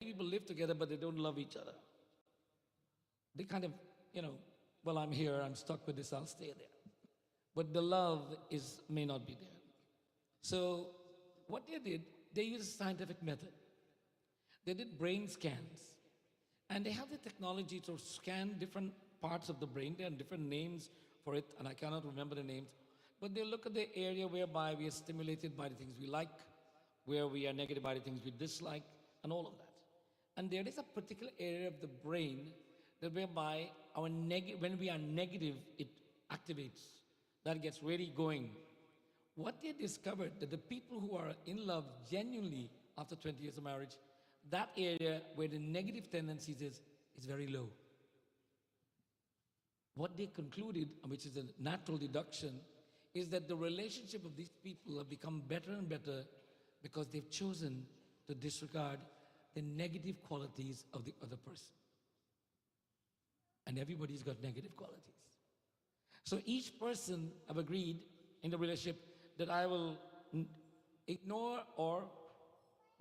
people live together, but they don't love each other. They kind of, well, I'm here, I'm stuck with this, I'll stay there. But the love may not be there. So what they did, they used a scientific method. They did brain scans. And they have the technology to scan different parts of the brain. There are different names for it, and I cannot remember the names. But they look at the area whereby we are stimulated by the things we like, where we are negative by the things we dislike, and all of that. And there is a particular area of the brain that whereby when we are negative, it activates. That gets really going. What they discovered, that the people who are in love genuinely after 20 years of marriage, that area where the negative tendencies is very low. What they concluded, which is a natural deduction, is that the relationship of these people have become better and better because they've chosen to disregard the negative qualities of the other person. And everybody's got negative qualities. So each person have agreed in the relationship that I will ignore or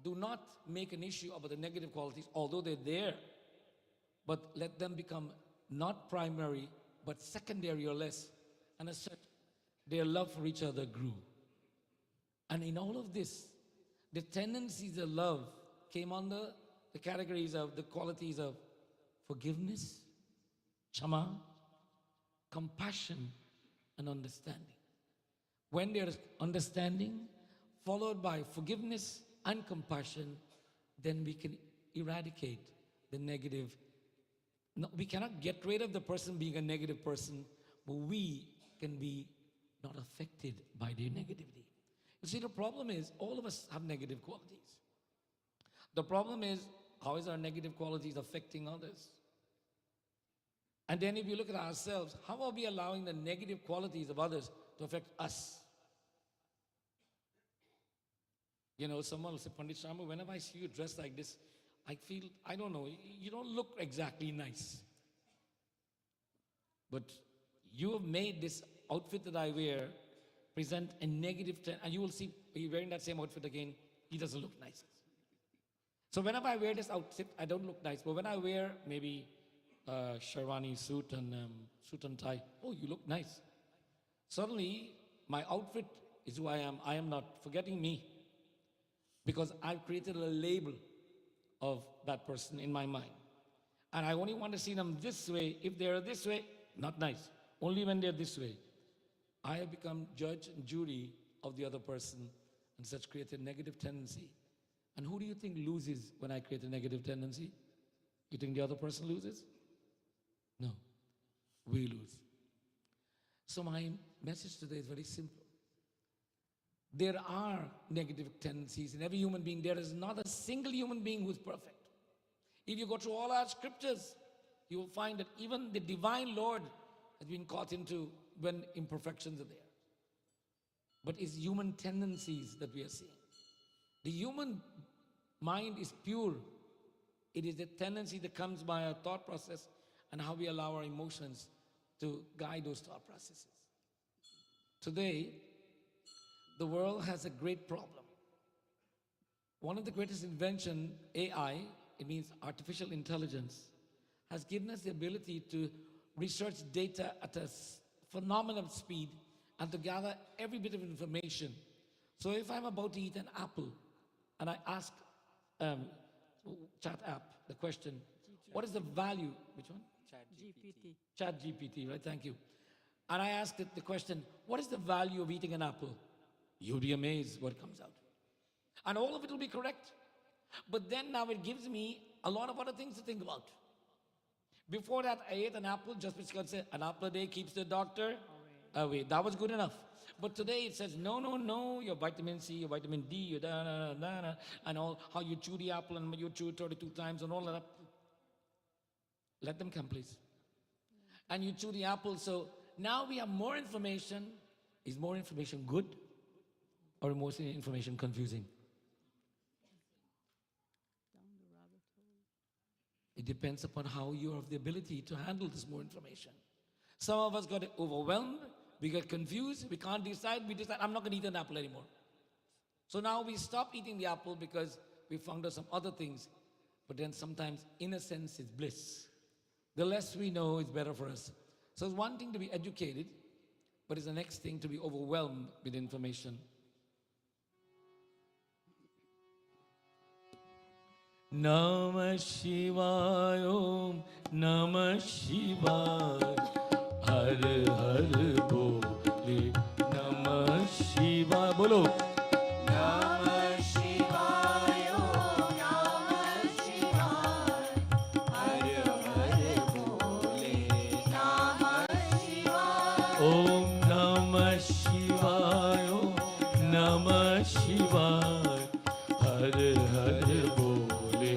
do not make an issue about the negative qualities, although they're there, but let them become not primary, but secondary or less. And as such, their love for each other grew. And in all of this, the tendencies of love came under the categories of the qualities of forgiveness, chama, compassion, and understanding. When there is understanding, followed by forgiveness and compassion, then we can eradicate the negative. No, we cannot get rid of the person being a negative person, but we can be not affected by their negativity. You see, the problem is all of us have negative qualities. The problem is, how is our negative qualities affecting others? And then if you look at ourselves, how are we allowing the negative qualities of others to affect us? Someone will say, Pandit Sharma, whenever I see you dressed like this, I feel, I don't know, you don't look exactly nice. But you have made this outfit that I wear present a negative trend, and you will see, you're wearing that same outfit again, he doesn't look nice. So whenever I wear this outfit, I don't look nice. But when I wear maybe Sherwani suit and tie, oh, you look nice. Suddenly, my outfit is who I am. I am not forgetting me, because I've created a label of that person in my mind. And I only want to see them this way. If they're this way, not nice. Only when they're this way. I have become judge and jury of the other person, and such create a negative tendency. And who do you think loses when I create a negative tendency? You think the other person loses? No, we lose. So my message today is very simple. There are negative tendencies in every human being. There is not a single human being who is perfect. If you go through all our scriptures, you will find that even the divine Lord has been caught into when imperfections are there. But it's human tendencies that we are seeing. The human mind is pure. It is the tendency that comes by our thought process and how we allow our emotions to guide those thought processes. Today, the world has a great problem. One of the greatest inventions, AI, it means artificial intelligence, has given us the ability to research data at a phenomenal speed and to gather every bit of information. So if I'm about to eat an apple and I ask chat app the question, what is the value? Which one? Chat GPT, right? Thank you. And I asked it the question, what is the value of eating an apple? You'll be amazed what comes out. And all of it will be correct. But then now it gives me a lot of other things to think about. Before that, I ate an apple just because it said an apple a day keeps the doctor away. That was good enough. But today it says, no, your vitamin C, your vitamin D, your and all, how you chew the apple and you chew it 32 times and all of that. Let them come, please. And you chew the apple. So now we have more information. Is more information good or more information confusing? It depends upon how you have the ability to handle this more information. Some of us got overwhelmed. We get confused. We can't decide. We decide, I'm not going to eat an apple anymore. So now we stop eating the apple because we found out some other things. but then sometimes innocence is bliss. The less we know is better for us. So it's one thing to be educated, but it's the next thing to be overwhelmed with information. Namah Shivaya Om Namah Shivaya Har Har Bole Namah Shivaya Bolo Namah Shivaya Om Namah Shivaya Har Har Bole Namah Shivaya Om Namah Shivaya Om Namah Shivaya Har Har Bole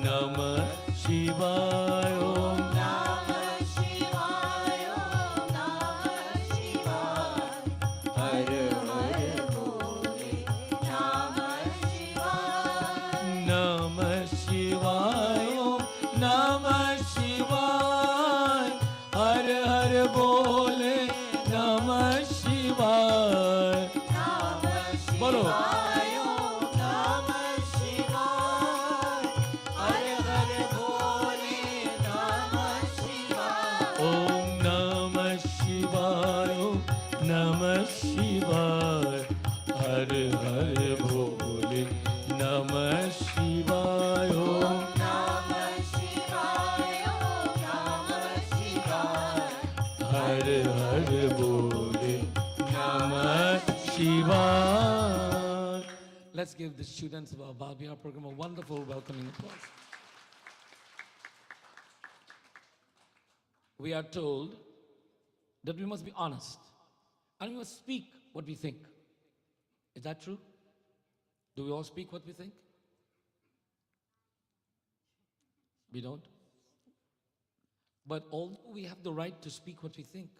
Namah Shivaya Om Namah Shivaya Om Namah Shivaya Har Har Bole Namah Shivaya Namah Shivaya Om Namah Shivaya Har Har Bole Namah Shivaya Namah Bolo Shivaya Om Namah Shivaya Har Har Bole Namah Shivaya Om Namah Shivaya Om Namah Shivaya Har Har Bole Namah Shivaya Om Namah Shivaya Om Namah Shivaya Har Har Bole Namah Shivaya. Let's give the students of our Bhavya program a wonderful welcoming applause. We are told that we must be honest and we must speak what we think. Is that true? Do we all speak what we think? We don't. But although we have the right to speak what we think,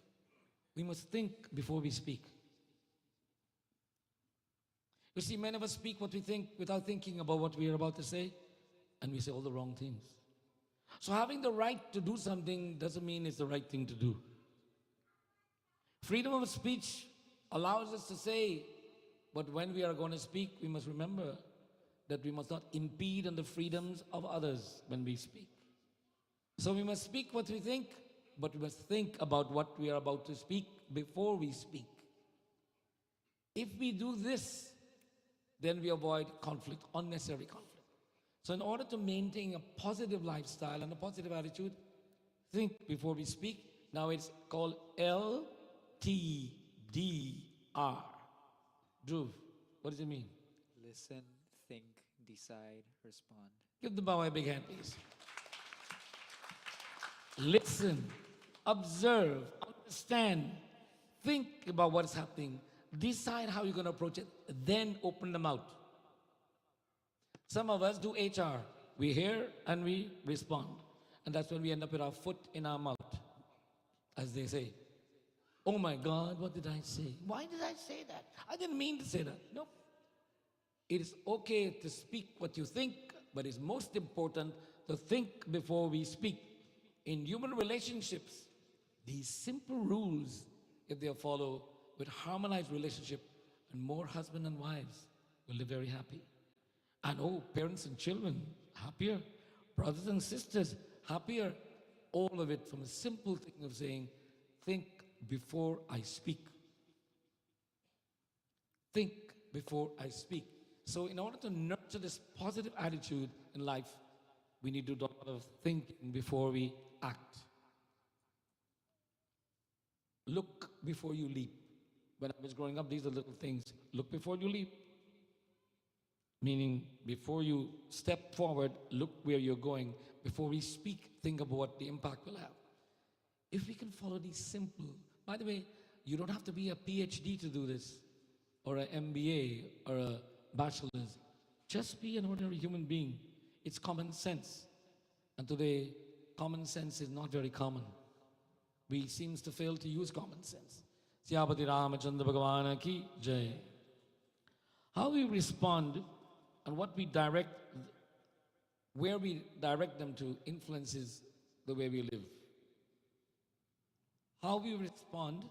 we must think before we speak. You see, many of us speak what we think without thinking about what we are about to say, and we say all the wrong things. So having the right to do something doesn't mean it's the right thing to do. Freedom of speech allows us to say, but when we are going to speak, we must remember that we must not impede on the freedoms of others when we speak. So we must speak what we think, but we must think about what we are about to speak before we speak. If we do this, then we avoid conflict, unnecessary conflict. So in order to maintain a positive lifestyle and a positive attitude, think before we speak. Now it's called LTDR. Dhruv, what does it mean? Listen, think, decide, respond. Give the bow a big hand, please. Listen, observe, understand, think about what is happening, decide how you're going to approach it, then open the mouth. Some of us do HR. We hear and we respond. And that's when we end up with our foot in our mouth, as they say. Oh my God, what did I say? Why did I say that? I didn't mean to say that. Nope. It is okay to speak what you think, but it's most important to think before we speak. In human relationships, these simple rules, if they are followed with harmonized relationship, and more husband and wives will live very happy. And parents and children, happier. Brothers and sisters, happier. All of it from a simple thing of saying, think before I speak. Think before I speak. So in order to nurture this positive attitude in life, we need to do a lot of thinking before we act. Look before you leap. When I was growing up, these are little things. Look before you leap. Meaning, before you step forward, look where you're going. Before we speak, think about what the impact will have. If we can follow these simple, by the way, you don't have to be a PhD to do this, or an MBA, or a bachelor's. Just be an ordinary human being. It's common sense. And today, common sense is not very common. We seems to fail to use common sense. Siyapati Ramachandra Bhagavana ki jai. How we respond and what we direct, where we direct them to influences the way we live. How we respond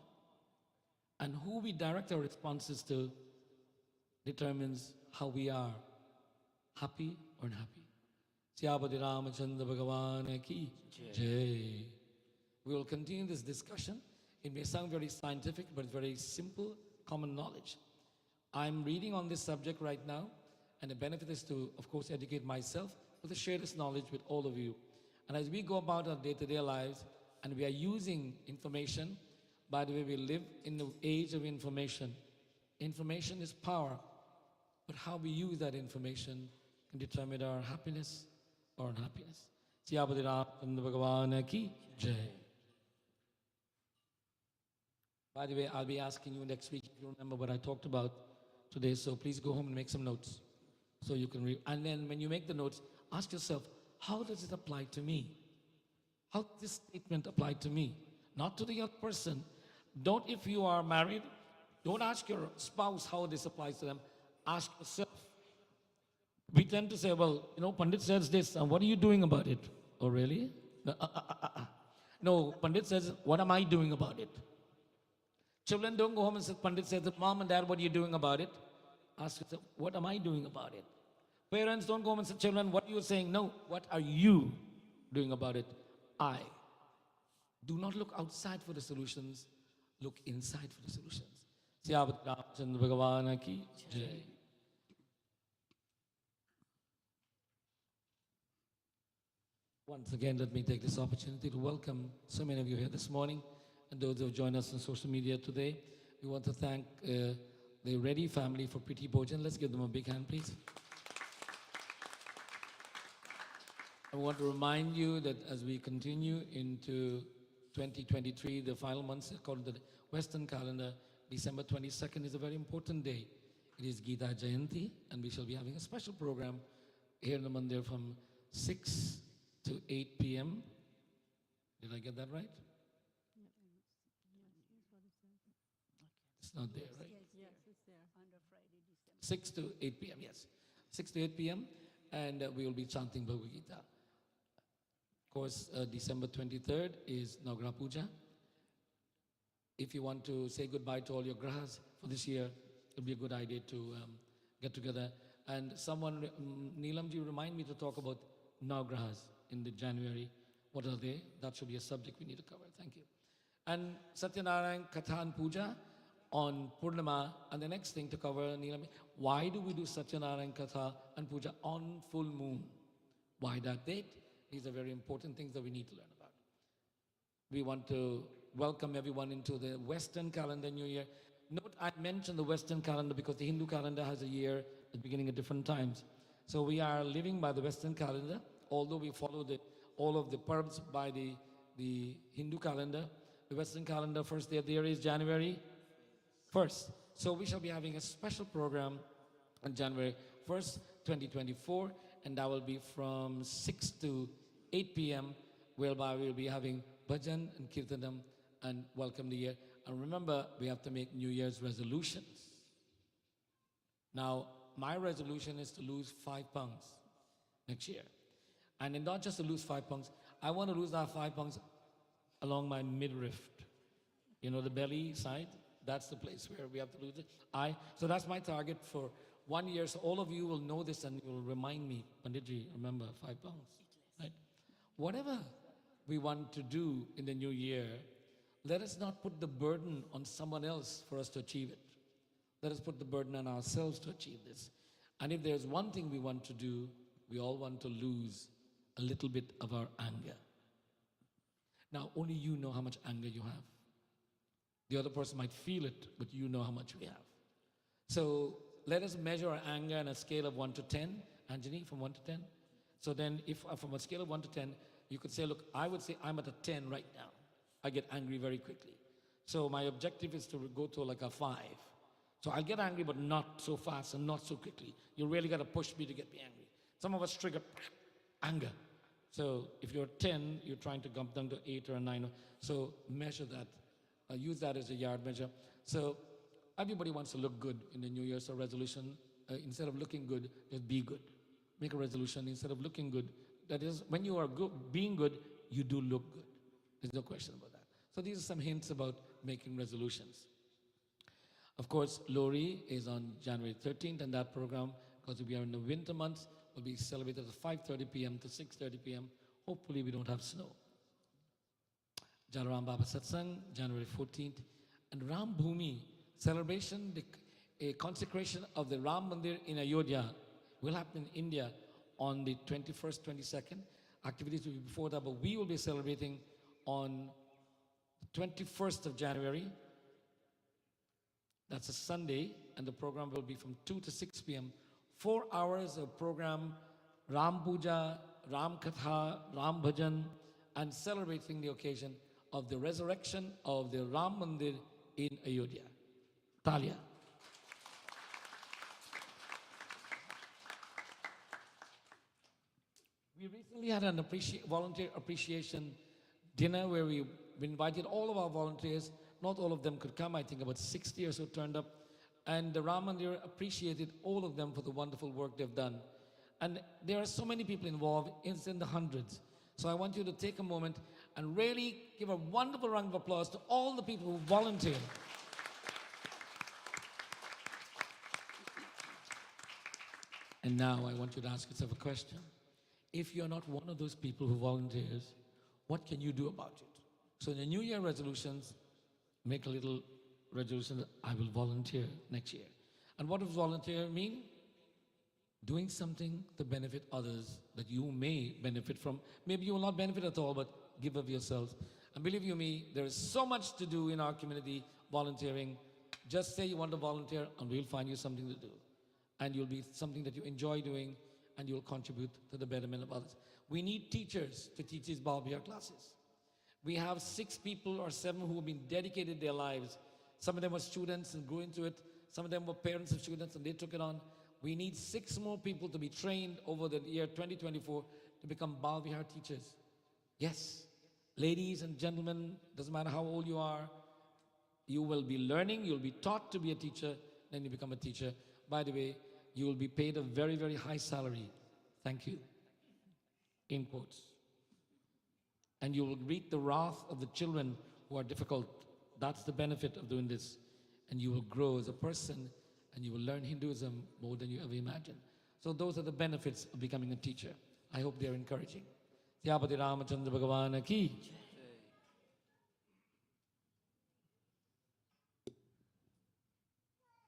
and who we direct our responses to determines how we are, happy or unhappy. Siyapati Ramachandra Bhagavan ki Jai. We will continue this discussion. It may sound very scientific, but it's very simple, common knowledge. I'm reading on this subject right now, and the benefit is to, of course, educate myself, but to share this knowledge with all of you. And as we go about our day-to-day lives, and we are using information, by the way, we live in the age of information. Information is power, but how we use that information can determine our happiness or unhappiness. Siyapati Ramachandra Bhagavan ki Jai. By the way, I'll be asking you next week if you remember what I talked about today, so please go home and make some notes so you can read. And then when you make the notes, ask yourself, how does it apply to me? How does this statement apply to me? Not to the other person. Don't, if you are married, don't ask your spouse how this applies to them. Ask yourself. We tend to say, well, Pandit says this, and what are you doing about it? Oh, really? No, Pandit says, what am I doing about it? Children don't go home and say, Pandit says, Mom and Dad, what are you doing about it? Ask yourself, what am I doing about it? Parents don't go home and say, children, what are you saying? No, what are you doing about it? I. Do not look outside for the solutions, look inside for the solutions. Siyapati Ramachandra Bhagavan ki Jai. Once again, let me take this opportunity to welcome so many of you here this morning and those who have joined us on social media today. We want to thank the Reddy family for Priti Bhojan. Let's give them a big hand, please. I want to remind you that as we continue into 2023, the final months according to the Western calendar, December 22nd is a very important day. It is Gita Jayanti, and we shall be having a special program here in the Mandir from 6 to 8 p.m. Did I get that right? It's not there, right? Yes, it's there. Under Friday, December. 6 to 8 p.m., yes. 6 to 8 p.m. and we will be chanting Bhagavad Gita. Of course, December 23rd is Nagra Puja. If you want to say goodbye to all your grahas for this year, it would be a good idea to get together. And someone, Neelamji, remind me to talk about Navgrahas in the January. What are they? That should be a subject we need to cover. Thank you. And Satyanarayan Katha and Puja on Purnima. And the next thing to cover, Neelamji, why do we do Satyanarayan Katha and Puja on full moon? Why that date? These are very important things that we need to learn about. We want to welcome everyone into the Western calendar New Year. Note, I mentioned the Western calendar because the Hindu calendar has a year at beginning at different times. So we are living by the Western calendar, although we follow all of the Parbs by the Hindu calendar. The Western calendar, first day of the year is January 1st. So we shall be having a special program on January 1st, 2024, and that will be from 6 to 8 p.m., whereby we'll be having bhajan and kirtanam and welcome the year. And remember, we have to make New Year's resolutions. Now, my resolution is to lose 5 pounds next year. And then not just to lose 5 pounds, I want to lose that 5 pounds along my midriff. You know, the belly side, that's the place where we have to lose it. So that's my target for 1 year. So all of you will know this and you will remind me, Panditji, remember 5 pounds, right? Whatever we want to do in the new year, let us not put the burden on someone else for us to achieve it. Let us put the burden on ourselves to achieve this. And if there's one thing we want to do, we all want to lose a little bit of our anger. Now, only you know how much anger you have. The other person might feel it, but you know how much we have. So let us measure our anger on a scale of 1 to 10. Anjani, from 1 to 10? So then if from a scale of 1 to 10, you could say, look, I would say I'm at a 10 right now. I get angry very quickly. So my objective is to go to like a 5. So I'll get angry, but not so fast and not so quickly. You really got to push me to get me angry. Some of us trigger anger. So if you're 10, you're trying to come down to 8 or a 9. So measure that. Use that as a yard measure. So everybody wants to look good in the New Year's resolution. Instead of looking good, just be good. Make a resolution instead of looking good. That is, when you are good, being good, you do look good. There's no question about that. So these are some hints about making resolutions. Of course, Lori is on January 13th, and that program, because we are in the winter months, will be celebrated at 5:30 p.m. to 6:30 p.m. Hopefully we don't have snow. Jalaram Baba Satsang, January 14th. And Ram Bhumi celebration, a consecration of the Ram Mandir in Ayodhya will happen in India on the 21st, 22nd. Activities will be before that, but we will be celebrating on the 21st of January. That's a Sunday, and the program will be from 2 to 6 p.m. 4 hours of program, Ram Puja, Ram Katha, Ram Bhajan, and celebrating the occasion of the resurrection of the Ram Mandir in Ayodhya. Talia. We recently had an volunteer appreciation dinner where we invited all of our volunteers. Not all of them could come. I think about 60 or so turned up. And the Ram Mandir appreciated all of them for the wonderful work they've done. And there are so many people involved, it's in the hundreds. So I want you to take a moment and really give a wonderful round of applause to all the people who volunteer. And now I want you to ask yourself a question. If you're not one of those people who volunteers, what can you do about it? So in the New Year resolutions, make a little resolution that I will volunteer next year. And what does volunteer mean? Doing something to benefit others that you may benefit from. Maybe you will not benefit at all, but give of yourselves. And believe you me, there is so much to do in our community, volunteering. Just say you want to volunteer and we'll find you something to do. And you'll be something that you enjoy doing and you'll contribute to the betterment of others. We need teachers to teach these Bal Bihar classes. We have 6 people or 7 who have been dedicated their lives. Some of them were students and grew into it. Some of them were parents of students and they took it on. We need 6 more people to be trained over the year 2024 to become Bal Bihar teachers. Yes, ladies and gentlemen, doesn't matter how old you are, you will be learning, you'll be taught to be a teacher, then you become a teacher. By the way, you will be paid a very, very high salary. Thank you. In quotes. And you will greet the wrath of the children who are difficult. That's the benefit of doing this. And you will grow as a person and you will learn Hinduism more than you ever imagined. So those are the benefits of becoming a teacher. I hope they are encouraging. Syapati Ramachandra Bhagavan ki.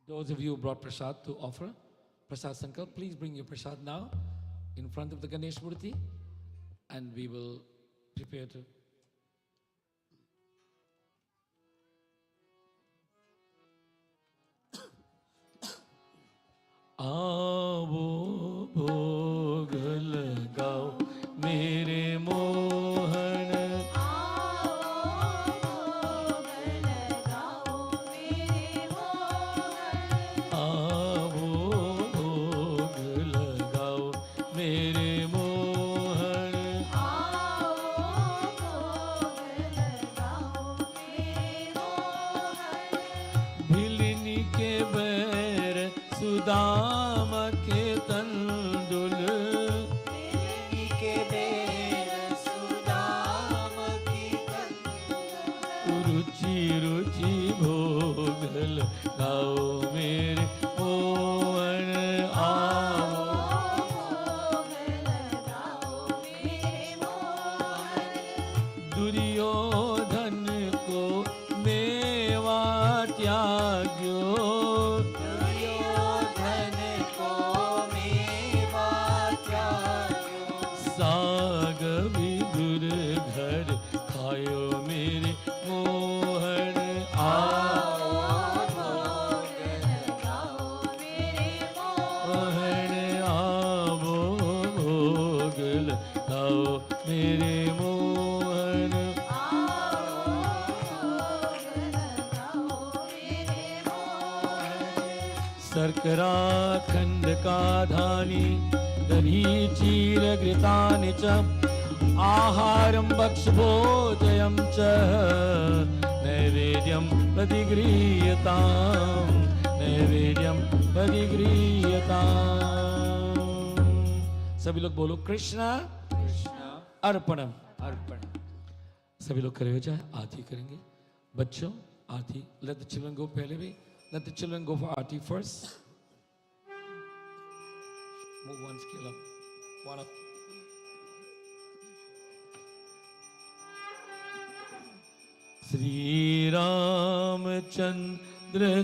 Those of you who brought prasad to offer, prasad sankalp, please bring your prasad now in front of the Ganesh Murti and we will prepare to. Aavo bhog lagao mere mohan. दाम के तंदुल के बेर सुदाम की तंदुल रुचि रुचि भोगल गाओ मेरे मोहन आओ भोगल गाओ मेरे मोहन दुर्योधन को मेवा त्याग्यो शर्करा खंड का धानी दही चीर घृतानि च आहारं भक्ष भोजयं च नैवेद्यं प्रतिगृह्यताम् नैवेद्यं प्रतिगृह्यताम्। सभी लोग बोलो कृष्णा कृष्णा अर्पणम अर्पणम। सभी लोग खड़े हो जाए, आरती करेंगे। बच्चों आरती, let the children go पहले भी, let the children go for Aarti first. Move one scale up. One of Sri Ramchandra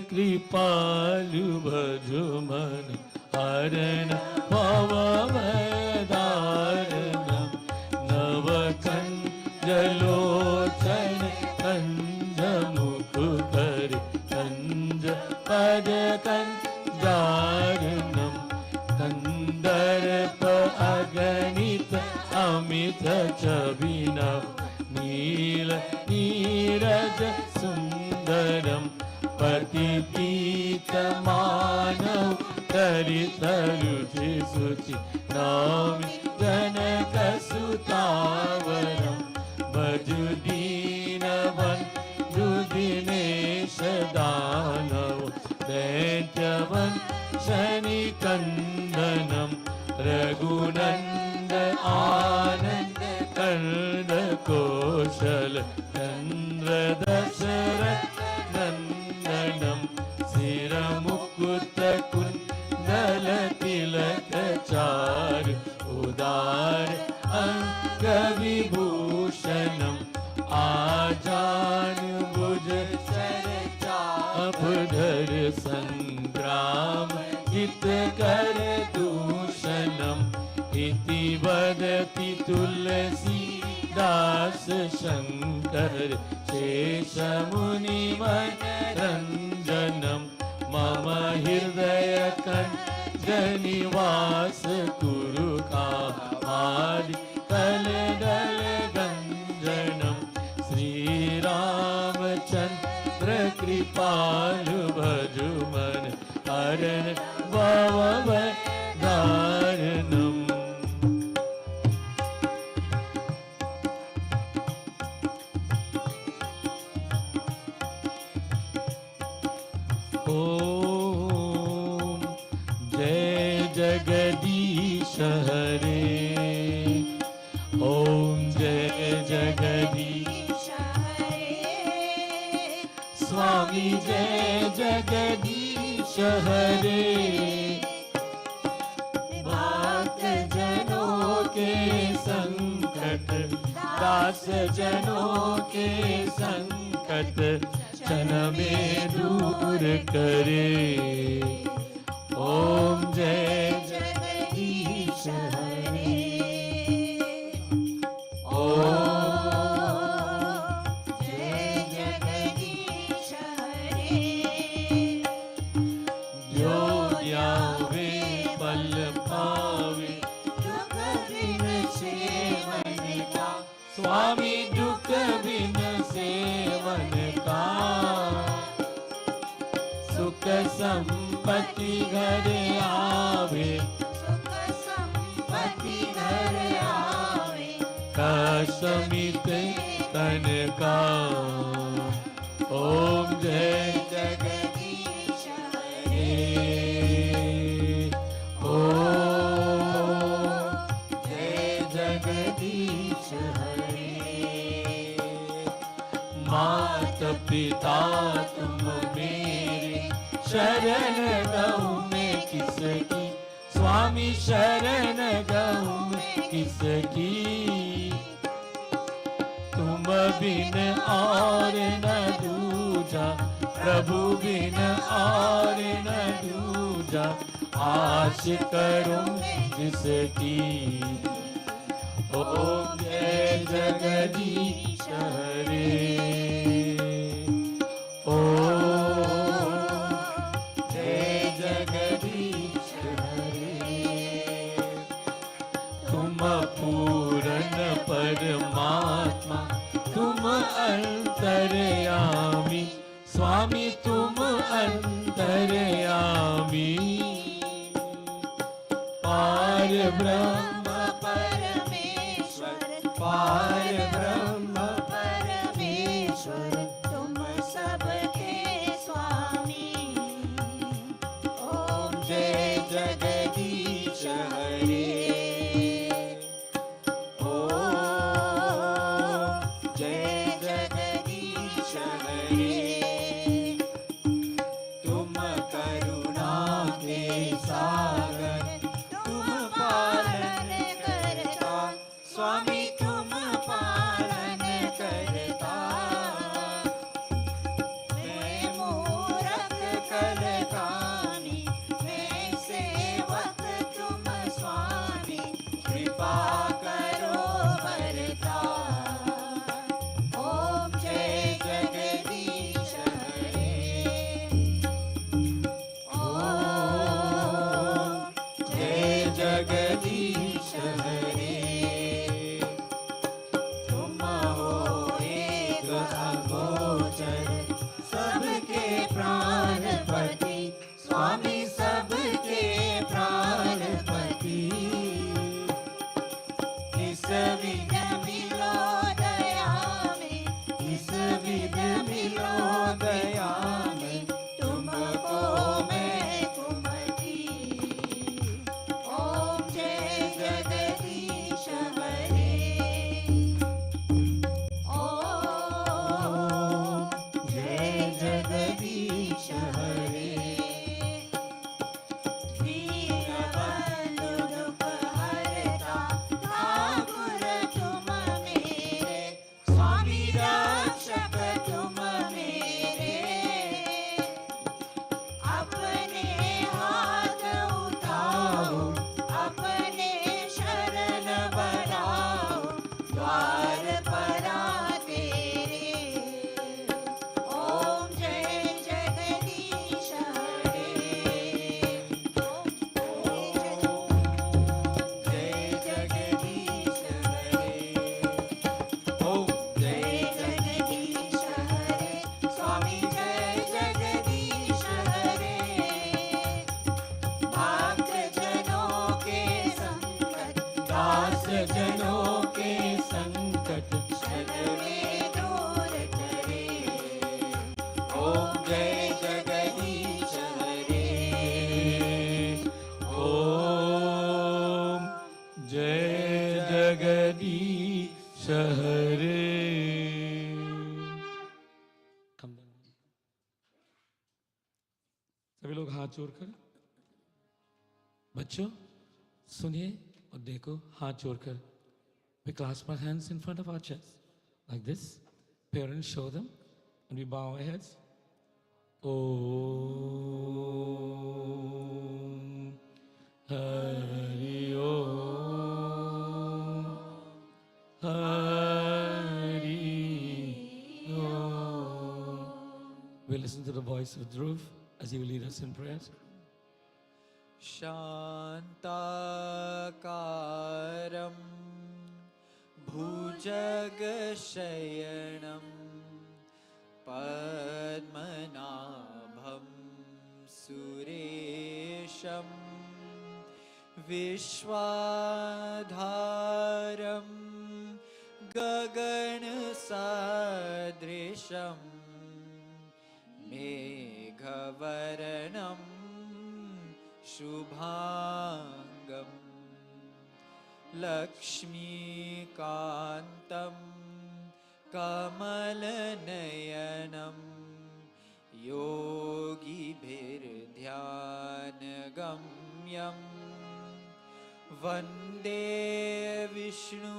Kripalu Bhajuman Harana Pavamadaranam Navakanjalochana Kanjamukukari Kanjapadkanjaranam Kandarpa Aganita Amita Chabina Nila Niraj Sundaram Patipita Manav Karitaruchi Suchi Nami Janaka Sutavaram Bajudinavan Judinesha Danav Daityavan Shani Kandanam Raghunanda Ananda Karna Koshal Chandra Dasharat Nandanam Siramukutta Kundala Tilakachar Udar Angavibhushanam Ajan Bhuj Apdhar Sangram Jit Kar Dushanam Iti Vadati Tulsi Das Shankar Shesha Muni Ranjanam Mama Hirdaya Kanjanivas Kuru Kamadi Kaladal Ganjanam Sri Ramchandra Kripalu Bhajuman Haran Bhavavadaranam. Om Jai Jagadish Hare Om Jai Jagadish Hare Swami Jai Jagadish Hare Bhakt Jano ke sankat Das Jano ke sankat क्षण में दूर करे ओम जय जगदीश हरे ओम जय जगदीश हरे जो यावे पल पावे दुख बिन सेवन का स्वामी दुख बिन सेवन का सुख संपत्ति घर आवे सुख संपत्ति घर आवे काशमित तन का ओम जय जगदीश हरे ओम जय जगदीश हरे मात पिता तुम मेरे शरण गहूँ मैं किसकी स्वामी शरण गहूँ मैं किसकी तुम बिन और न दूजा प्रभु बिन और न दूजा आश करूँ जिसकी ओम जय जगदीश हरे परमात्मा तुम अंतर्यामी स्वामी तुम अंतर्यामी पार ब्रह्म परमेश्वर पार ब्रह्म परमेश्वर तुम सबके स्वामी ओम जय जगदीश हरे स्वामी तुम पालन करता, मैं मूरख कलकामी, मैं सेवक तुम स्वामी, कृपा करो भरता। ओम जय जगदीश हरे, ओम जय जगदीश हरे। तुम हो एक अगोचर, सबके प्राणपति, स्वामी सबके प्राणपति। इस विध मिलो दया में, इस विध मिलो दया में, तुमको मैं कुमति। ओम जय जगदीश हरे, ओम जय जगदीश हरे। दीनबंधु दुख हरता, ठाकुर तुम मेरे, स्वामी रक्षक तुम मेरे। अपने हाथ उठाओ, अपने शरण बढ़ाओ, द्वार परा तेरे। ओम जय जगदीश हरे, ओम जय जगदीश हरे, ओम जय जगदीश हरे, स्वामी जय जगदीश हरे। भक्त जनों के संकट, दास जनों के संकट, क्षण में दूर करे। ओम जय जगदीश हरे, ओम जय जगदीश हरे। सभी लोग हाथ जोड़कर, बच्चों सुनिए और देखो, हाथ जोड़कर। We clasp our hands in front of our chest like this. Parents show them and we bow our heads. Om Hari Om Hari Om. We listen to the voice of Dhruv as he will lead us in prayers. शान्ताकारं भुजगशयनं पद्मनाभं सुरेशं विश्वाधारं गगनसदृशं मेघवर्णं शुभांगं लक्ष्मीकान्तं कमलनयनं योगिभिर्ध्यानगम्यं वन्दे विष्णु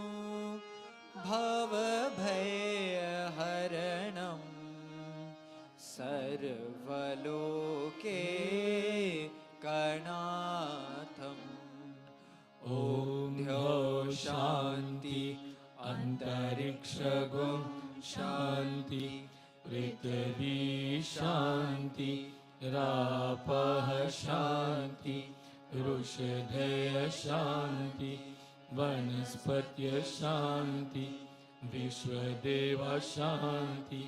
भवभयहरणं सर्वलोके कणाथम्। ॐ द्यौ शान्ति अन्तरिक्षगुं शान्ति पृथिवी शान्ति रापः शान्ति ऋषधय शान्ति वनस्पत्य शान्ति विश्वदेव शान्ति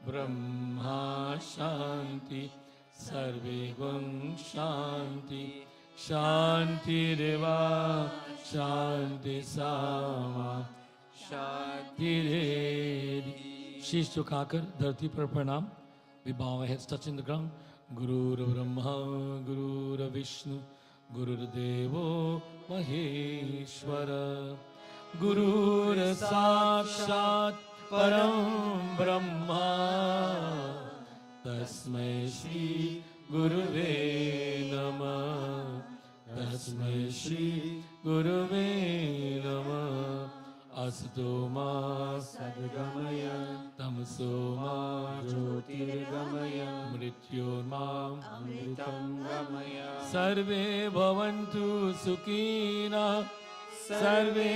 ब्रह्मा शान्ति सर्वे गुं शान्ति शान्तिरेवा शान्ति सामा शान्तिरेधि। शीश झुकाकर धरती पर प्रणाम। We bow our heads touching the ground. Gurur Brahma, Gurur Vishnu, Gurur Devo Maheshwara, Gurur Sakshat Param Brahma, Tasmai Shri Guruve Namah, Tasmai Shri Guruve Namah. असतो मा सद्गमय तमसो मा ज्योतिर्गमय मृत्योर्माम् अमृतं गमय सर्वे भवन्तु सुखिनः सर्वे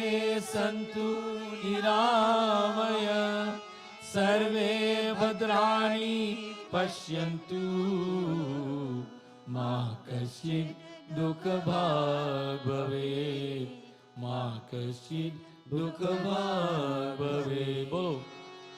सन्तु निरामय सर्वे भद्राणि पश्यन्तु मा कश्चित् दुःखभाग् भवेत् मा कश्चित् दुःखभाग् भवेत्। बोलो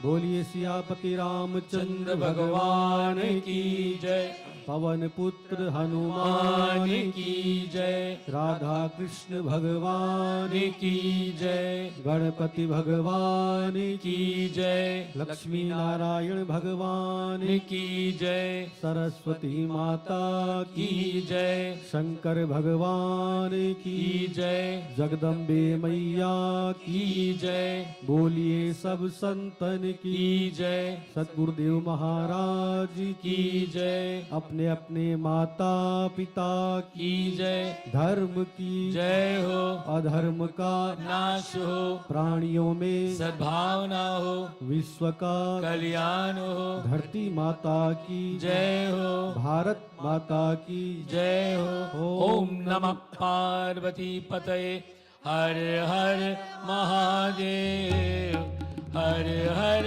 बोलिए सियापति रामचंद्र भगवान की जय, पवन पुत्र हनुमान मान की जय, राधा कृष्ण भगवान की जय, गणपति भगवान की जय, लक्ष्मी नारायण भगवान की जय, सरस्वती माता की जय, शंकर भगवान की जय, जगदम्बे मैया की जय, बोलिए सब संतन की जय, सतगुरुदेव महाराज की जय, अपने अपने माता पिता की जय, धर्म की जय हो, अधर्म का नाश हो, प्राणियों में सद्भावना हो, विश्व का कल्याण हो, धरती माता की जय हो, भारत माता की जय हो। ओम ओम नमः पार्वती पतये हर हर महादेव हर हर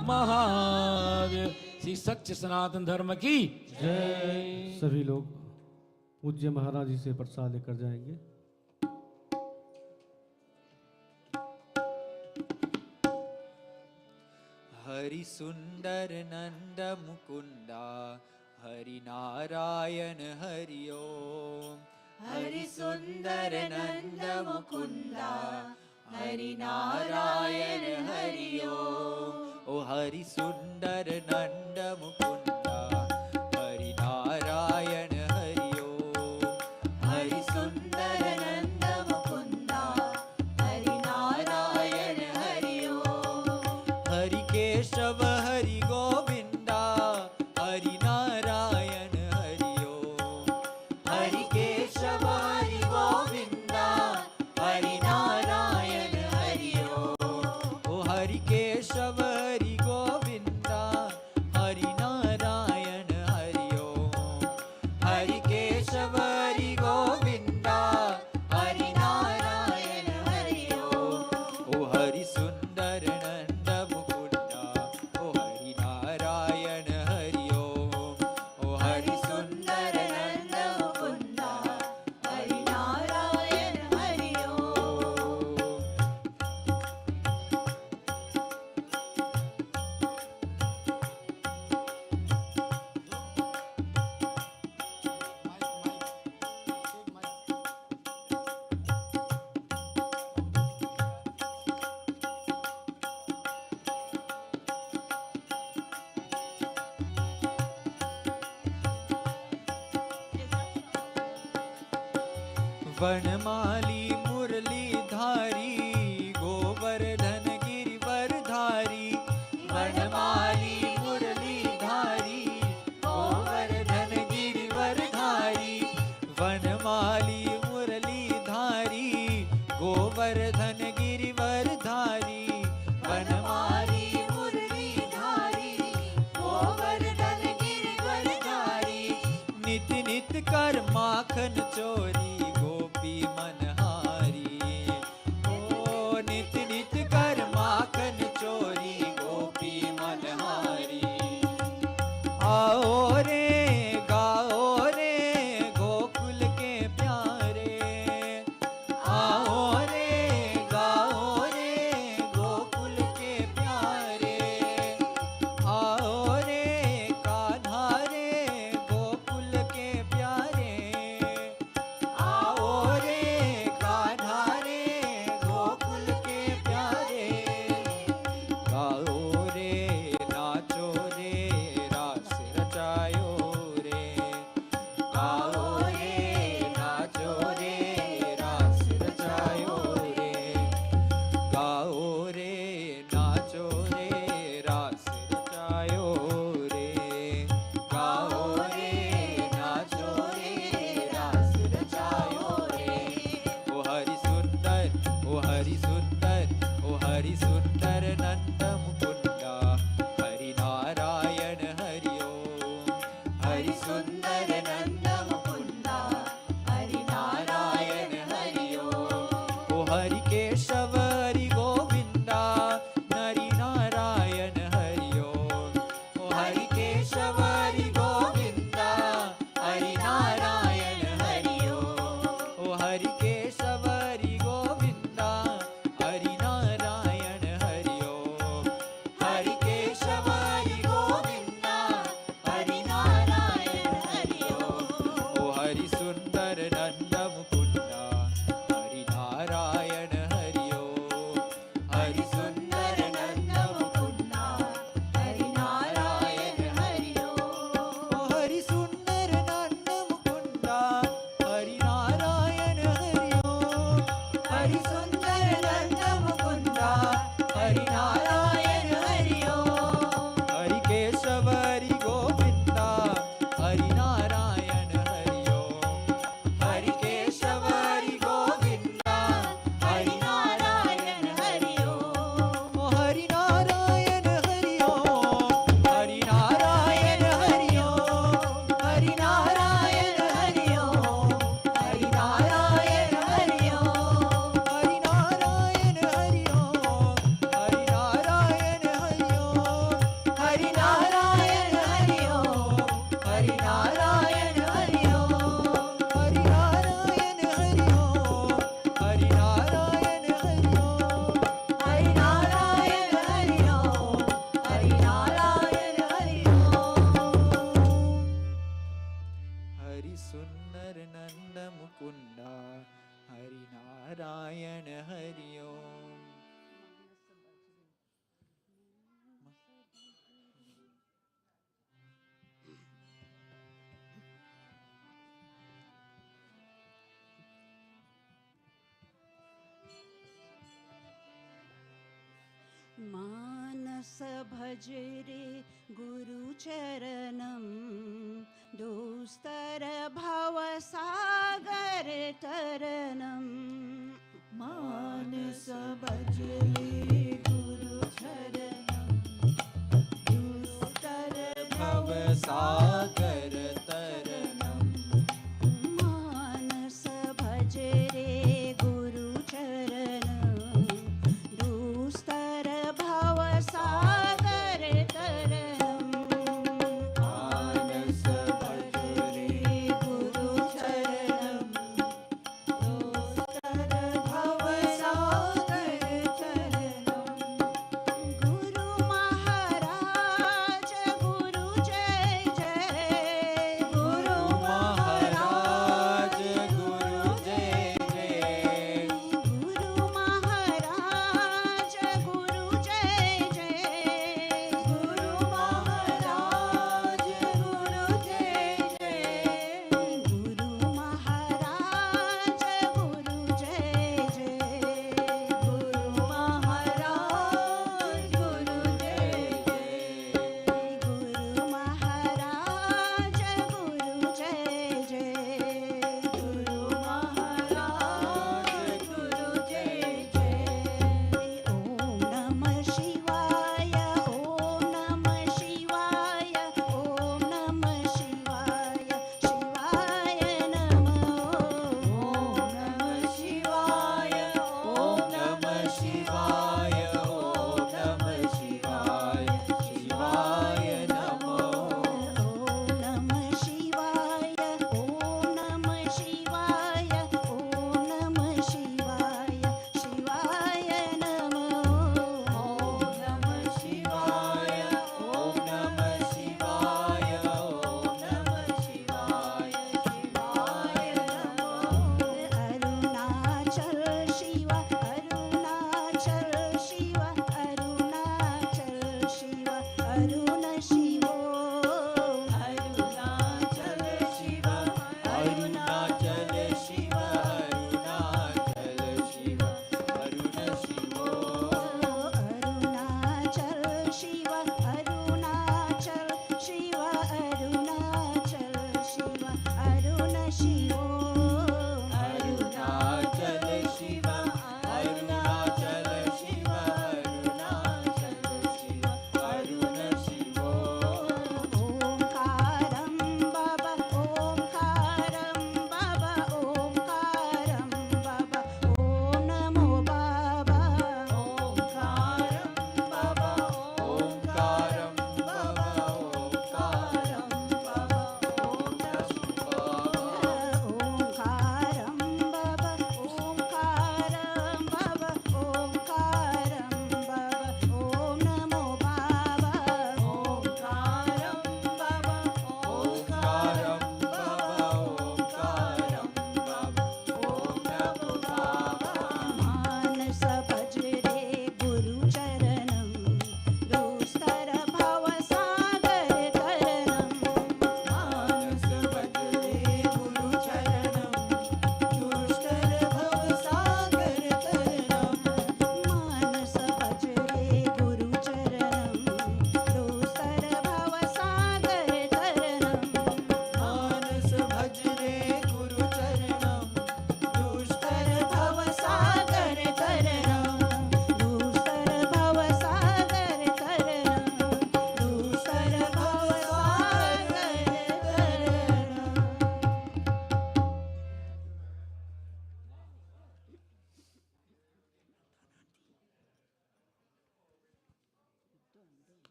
महादेव। श्री सच्चे सनातन धर्म की जय। सभी लोग पूज्य महाराज जी से प्रसाद लेकर जाएंगे। हरि सुंदर नंद मुकुंदा हरि नारायण हरि ओम। हरि सुंदर नंद मुकुंदा हरि नारायण हरि ओम। ओ हरि सुंदर नंद मुकुंदा हरि नारायण हरि ओम। हरि सुंदर नंद मुकुंदा हरि नारायण हरि ओम। हरि केशव हरि गोविंदा हरि नारायण हरि ओम। हरि केशव हरि गोविंदा हरि नारायण हरि ओम। ओ हरि केशव हरि गोविंदा हरि नारायण हरि ओम। हरि केशव हरि गोविंदा हरि नारायण हरि ओम। ओ हरि सुंदर नंद मुकुंदा ओ हरि नारायण हरि ओम। ओ हरि सुंदर नंद मुकुंदा हरि नारायण हरि ओम। वनमाली मुरली धारी गोवर्धन गिरिवर धारी। वनमाली मुरली धारी गोवर्धन गिरिवर धारी। वनमाली मुरली धारी गोवर्धन गिरिवर धारी। वनमाली मुरली धारी गोवर्धन गिरिवर धारी। नित नित कर माखन चोरी गोपी मनहारी। ओ नित नित कर माखन चोरी गोपी मनहारी। आओ रे गाओ रे गोकुल के प्यारे। आओ रे गाओ रे गोकुल के प्यारे। आओ रे कान्हा रे गोकुल के प्यारे। आओ रे कान्हा रे गोकुल के प्यारे। गाओ रे नाचो रे रास रचायो रे। आओ रे नाचो रे रास रचायो रे। गाओ रे नाचो रे रास रचायो रे। गाओ रे नाचो रे रास रचायो रे। ओ हरि सुंदर ओ हरि सुंदर ओ हरि सुंदर नंद मुकुंदा हरि नारायण हरि ओम हरि सुंदर नंद मुकुंदा हरि नारायण हरि ओम ओ हरि केशव हरि गोविंदा हरि नारायण हरि ओम ओ हरि केशव हरि गोविंदा हरि नारायण हरि ओम ओ हरि केशव हरि गोविंदा हरि नारायण हरि ओम हरि केशव हरि गोविंदा हरि नारायण हरि ओम ओ हरि सुंदर नंद मुकुंदा हरि नारायण हरि ओम हरि सुंदर नंद मुकुंदा हरि नारायण हरि ओम ओ हरि सुंदर नंद मुकुंदा हरि नारायण हरि ओम हरि सुंदर नंद मुकुंदा हरि नारायण हरि ओम हरि केशव हरि गोविंदा हरि नारायण हरि ओम हरि केशव हरि गोविंदा हरि नारायण हरि ओम ओ हरि नारायण हरि ओम हरि नारायण हरि ओम हरि नारायण हरि ओम हरि नारायण हरि ओम हरि नारायण हरि ओम हरि नारायण हरि ओम हरि नारायण हरि ओम हरि नारायण हरि ओम हरि नारायण हरि ओम हरि नारायण हरि ओम हरि नारायण हरि ओम हरि नारायण हरि ओम हरि सुंदर नंद मुकुंदा हरि नारायण हरि ओम मानस भजे रे गुरुचरणं दुस्तर भवसागर तरणं मानस भजे रे गुरुचरणं दुस्तर भवसागर तरणम मानस भजे रे गुरुचरणं दुस्तर भवसागर तरणं मानस भज रे गुरुचरणं दुस्तर भवसागर तरणं गुरु महाराज गुरु जय जय गुरु महाराज गुरु जय जय गुरु महाराज गुरु जय जय गुरु महाराज गुरु जय जय गुरु महाराज गुरु जय जय गुरु महाराज गुरु जय जय गुरु महाराज गुरु जय जय गुरु महाराज गुरु जय जय ओम नमः शिवाय ओम नमः शिवाय ओम नमः शिवाय शिवाय नमः ओम नमः शिवाय ओम नमः शिवाय